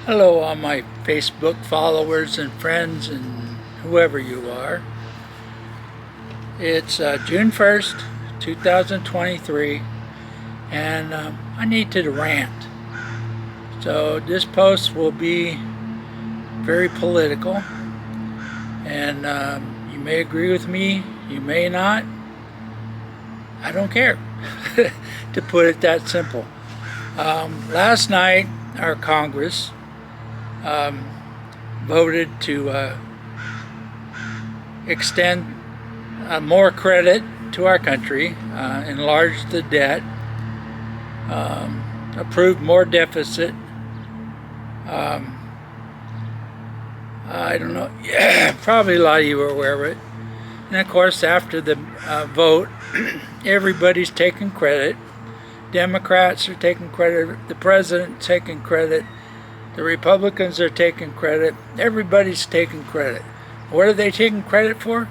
Hello, all my Facebook followers and friends and whoever you are. It's June 1st, 2023, and I need to rant. So this post will be very political, and you may agree with me, you may not. I don't care, to put it that simple. Last night, our Congress voted to extend more credit to our country, enlarge the debt, approve more deficit. I don't know, yeah, probably a lot of you are aware of it. And of course, after the vote, everybody's taking credit. Democrats are taking credit, the president's taking credit, the Republicans are taking credit, everybody's taking credit. What are they taking credit for?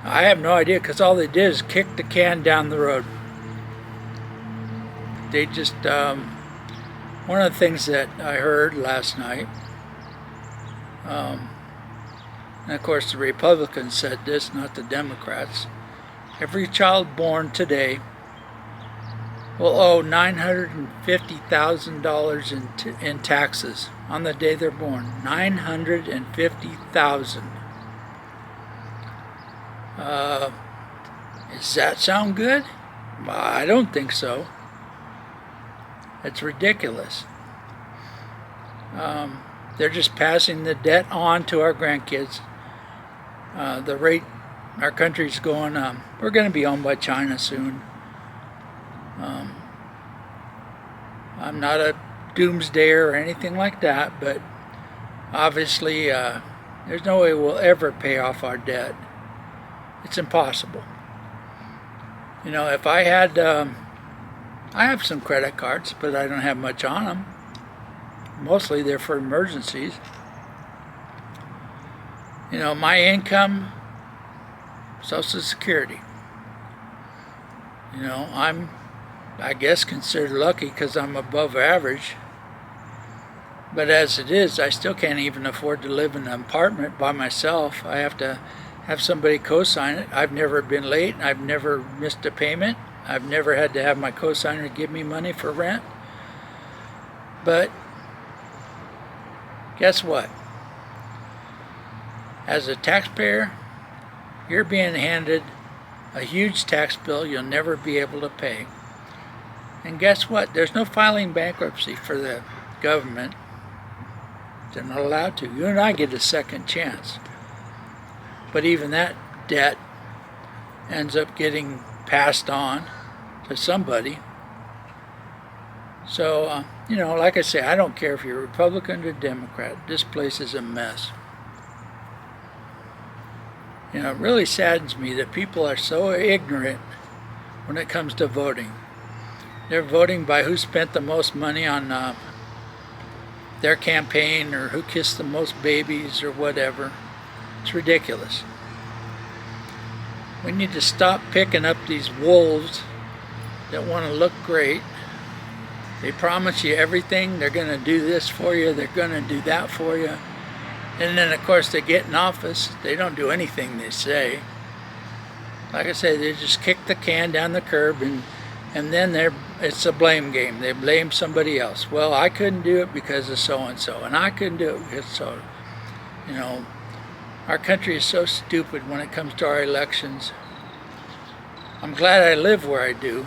I have no idea, because all they did is kick the can down the road. They just, one of the things that I heard last night, and of course the Republicans said this, not the Democrats, every child born today will owe $950,000 in taxes on the day they're born. $950,000. Does that sound good? I don't think so. It's ridiculous. They're just passing the debt on to our grandkids. The rate our country's going, we're going to be owned by China soon. I'm not a doomsdayer or anything like that, but obviously there's no way we'll ever pay off our debt. It's impossible. You know, if I had, I have some credit cards, but I don't have much on them. Mostly they're for emergencies. You know, my income, Social Security. You know, I guess considered lucky because I'm above average. But as it is, I still can't even afford to live in an apartment by myself. I have to have somebody co-sign it. I've never been late. I've never missed a payment. I've never had to have my co-signer give me money for rent. But guess what? As a taxpayer, you're being handed a huge tax bill you'll never be able to pay. And guess what? There's no filing bankruptcy for the government. They're not allowed to. You and I get a second chance. But even that debt ends up getting passed on to somebody. So, you know, like I say, I don't care if you're Republican or Democrat. This place is a mess. You know, it really saddens me that people are so ignorant when it comes to voting. They're voting by who spent the most money on their campaign, or who kissed the most babies, or whatever. It's ridiculous. We need to stop picking up these wolves that want to look great. They promise you everything. They're going to do this for you. They're going to do that for you. And then, of course, they get in office. They don't do anything they say. Like I say, they just kick the can down the curb, and then it's a blame game. They blame somebody else. Well, I couldn't do it because of so-and-so, and I couldn't do it because so. You know, our country is so stupid when it comes to our elections. I'm glad I live where I do,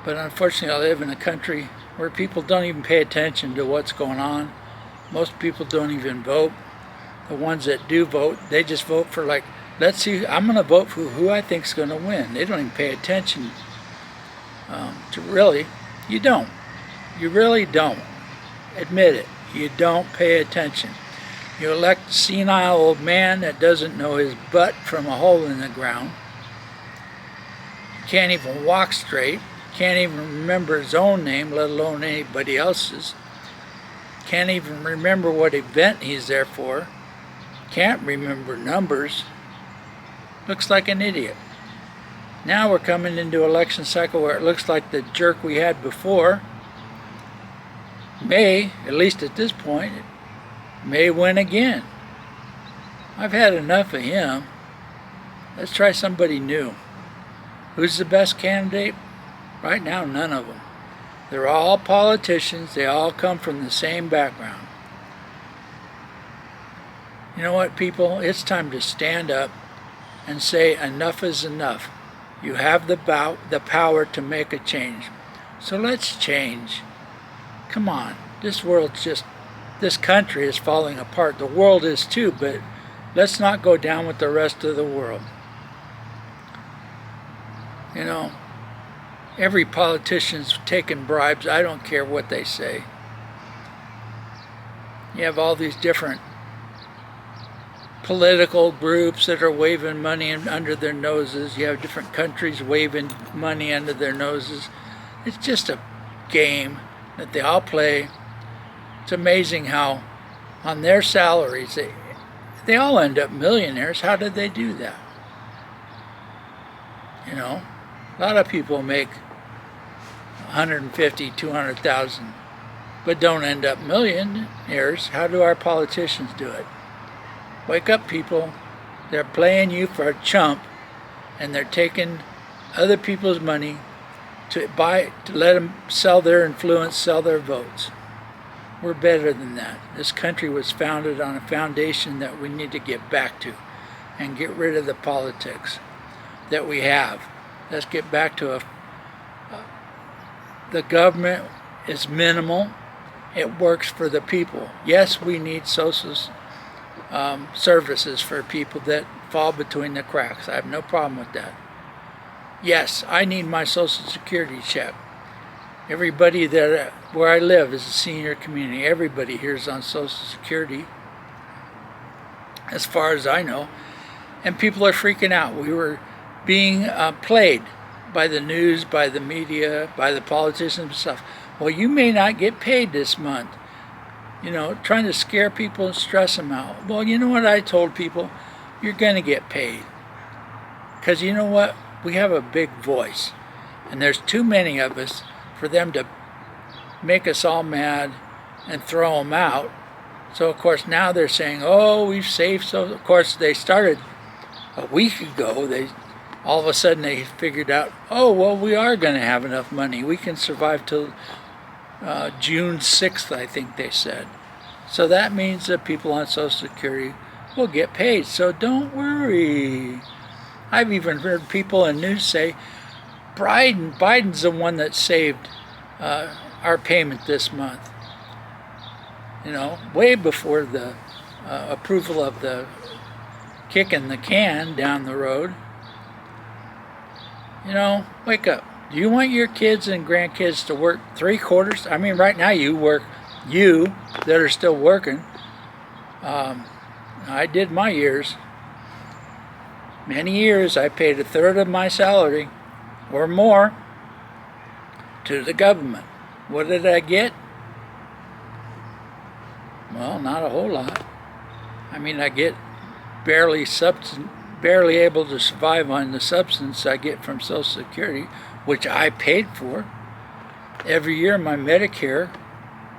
but unfortunately I live in a country where people don't even pay attention to what's going on. Most people don't even vote. The ones that do vote, they just vote for, like, let's see, I'm going to vote for who I think is going to win. They don't even pay attention to really, you don't. You really don't. Admit it. You don't pay attention. You elect a senile old man that doesn't know his butt from a hole in the ground. Can't even walk straight. Can't even remember his own name, let alone anybody else's. Can't even remember what event he's there for. Can't remember numbers. Looks like an idiot. Now we're coming into election cycle where it looks like the jerk we had before may, at least at this point, may win again. I've had enough of him. Let's try somebody new. Who's the best candidate? Right now, none of them. They're all politicians. They all come from the same background. You know what, people? It's time to stand up and say enough is enough. You have the power to make a change. So let's change. Come on. This country is falling apart. The world is too, but let's not go down with the rest of the world. You know, every politician's taking bribes. I don't care what they say. You have all these different political groups that are waving money under their noses. You have different countries waving money under their noses. It's just a game that they all play. It's amazing how on their salaries they all end up millionaires. How did they do that? You know, a lot of people make 150, 200,000, but don't end up millionaires. How do our politicians do it? Wake up, people. They're playing you for a chump, and they're taking other people's money to let them sell their influence, sell their votes. We're better than that. This country was founded on a foundation that we need to get back to and get rid of the politics that we have. Let's get back to the government is minimal. It works for the people. Yes, we need social services for people that fall between the cracks. I have no problem with that. Yes, I need my Social Security check. Everybody where I live is a senior community. Everybody here is on Social Security, as far as I know. And people are freaking out. We were being played by the news, by the media, by the politicians and stuff. Well, you may not get paid this month. You know, trying to scare people and stress them out. Well, you know what I told people? You're going to get paid. Because you know what? We have a big voice. And there's too many of us for them to make us all mad and throw them out. So, of course, now they're saying, oh, we've saved. So, of course, they started a week ago. All of a sudden they figured out, oh, well, we are going to have enough money. We can survive till June 6th, I think they said. So that means that people on Social Security will get paid. So don't worry. I've even heard people in news say, Biden's the one that saved our payment this month. You know, way before the approval of the kicking the can down the road. You know, wake up. Do you want your kids and grandkids to work 3/4? I mean, right now you that are still working. I did my years. Many years I paid 1/3 of my salary or more to the government. What did I get? Well, not a whole lot. I mean, I get barely able to survive on the substance I get from Social Security, which I paid for. Every year my Medicare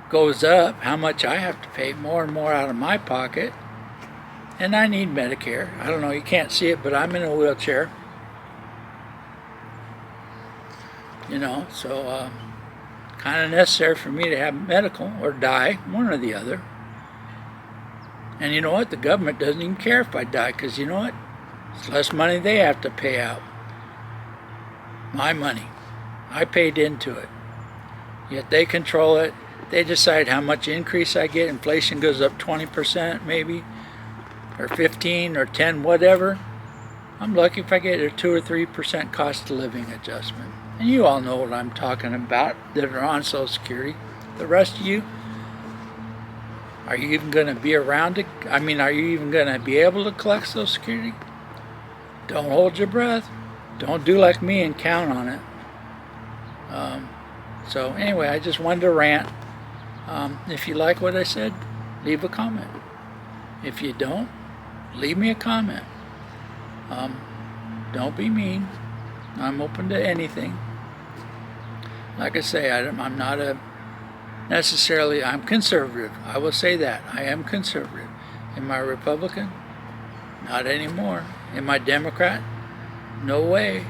goes up, how much I have to pay more and more out of my pocket. And I need Medicare. I don't know, you can't see it, but I'm in a wheelchair. You know, so kind of necessary for me to have medical or die, one or the other. And you know what? The government doesn't even care if I die, because you know what? It's less money they have to pay out. My money. I paid into it. Yet they control it. They decide how much increase I get. Inflation goes up 20% maybe, or 15 or 10, whatever. I'm lucky if I get a 2 or 3% cost of living adjustment. And you all know what I'm talking about that are on Social Security. The rest of you, are you even going to be around it? I mean, are you even going to be able to collect Social Security? Don't hold your breath. Don't do like me and count on it. So anyway, I just wanted to rant. If you like what I said, leave a comment. If you don't, leave me a comment. Don't be mean. I'm open to anything. Like I say, I'm not a necessarily, I'm conservative. I will say that. I am conservative. Am I Republican? Not anymore. Am I Democrat? No way.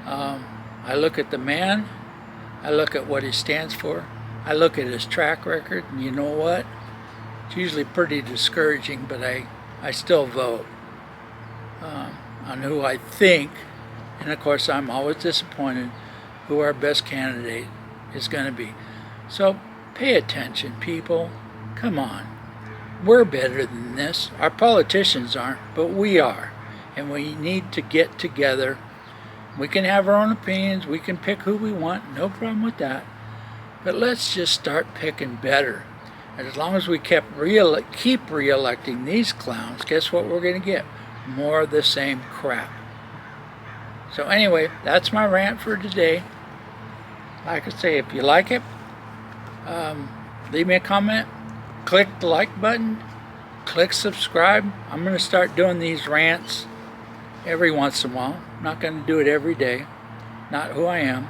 I look at the man. I look at what he stands for. I look at his track record, and you know what? It's usually pretty discouraging, but I still vote on who I think, and of course I'm always disappointed, who our best candidate is going to be. So pay attention, people. Come on. We're better than this. Our politicians aren't, but we are. And we need to get together. We can have our own opinions. We can pick who we want. No problem with that. But let's just start picking better. And as long as we keep re-electing these clowns, guess what we're going to get? More of the same crap. So anyway, that's my rant for today. Like I say, if you like it, leave me a comment. Click the like button. Click subscribe. I'm going to start doing these rants every once in a while. I'm not going to do it every day. Not who I am.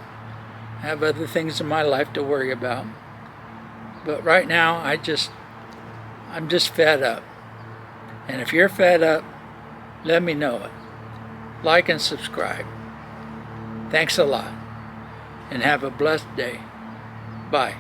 I have other things in my life to worry about. But right now, I'm just fed up. And if you're fed up, let me know it. Like and subscribe. Thanks a lot. And have a blessed day. Bye.